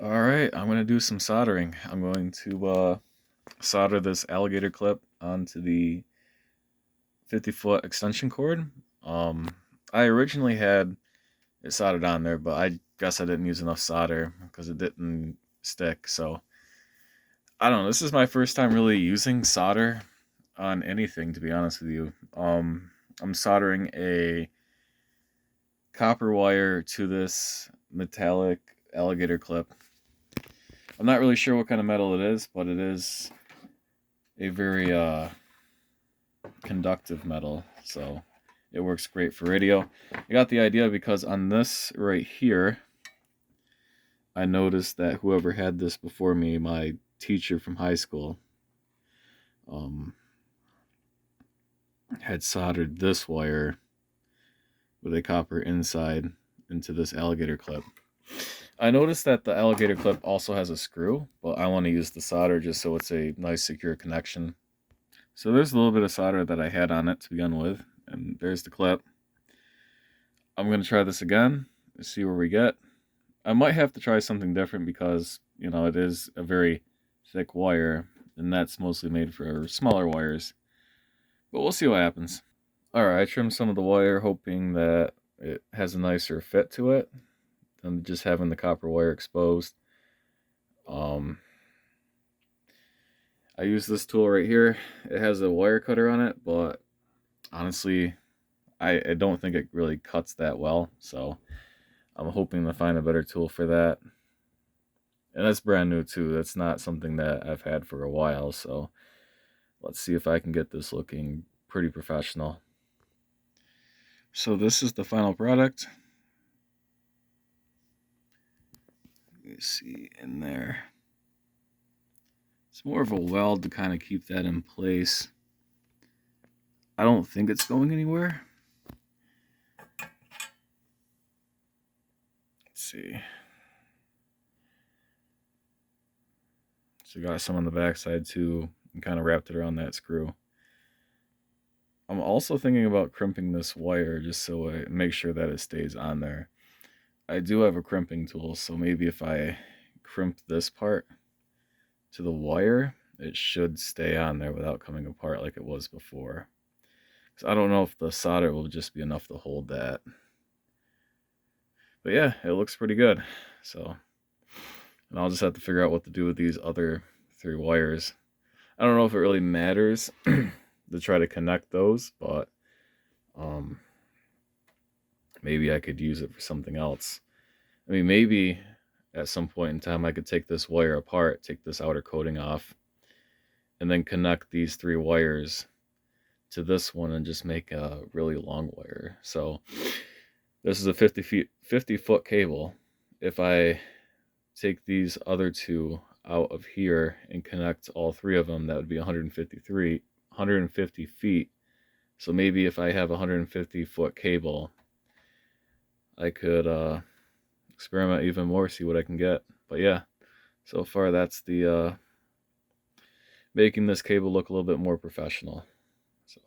Alright, I'm going to do some soldering. I'm going to solder this alligator clip onto the 50-foot extension cord. Um, I originally had it soldered on there, but I guess I didn't use enough solder because it didn't stick. So, I don't know. This is my first time really using solder on anything, to be honest with you. I'm soldering a copper wire to this metallic alligator clip. I'm not really sure what kind of metal it is, but it is a very conductive metal, so it works great for radio. I got the idea because on this right here, I noticed that whoever had this before me, my teacher from high school, um, had soldered this wire with a copper inside into this alligator clip. I noticed that the alligator clip also has a screw, but I want to use the solder just so it's a nice secure connection. So there's a little bit of solder that I had on it to begin with, and there's the clip. I'm going to try this again and see where we get. I might have to try something different because, it is a very thick wire, and that's mostly made for smaller wires. But we'll see what happens. Alright, I trimmed some of the wire hoping that it has a nicer fit to it than just having the copper wire exposed. I use this tool right here. It has a wire cutter on it, but honestly, I don't think it really cuts that well, so I'm hoping to find a better tool for that. And that's brand new too. That's not something that I've had for a while, so let's see if I can get this looking pretty professional. So this is the final product. You see in there. It's more of a weld to kind of keep that in place. I don't think it's going anywhere. Let's see. So got some on the backside too, and kind of wrapped it around that screw. I'm also thinking about crimping this wire just so I make sure that it stays on there. I do have a crimping tool, so maybe if I crimp this part to the wire, it should stay on there without coming apart like it was before. So I don't know if the solder will just be enough to hold that. But yeah, it looks pretty good. So, and I'll just have to figure out what to do with these other 3 wires. I don't know if it really matters to try to connect those, but maybe I could use it for something else. I mean, maybe at some point in time I could take this wire apart, take this outer coating off, and then connect these 3 wires to this one and just make a really long wire. So this is a 50-foot cable. If I take these other 2 out of here and connect all 3 of them, that would be 150 feet. So maybe if I have a 150-foot cable, I could experiment even more, see what I can get. But yeah, so far that's the making this cable look a little bit more professional. So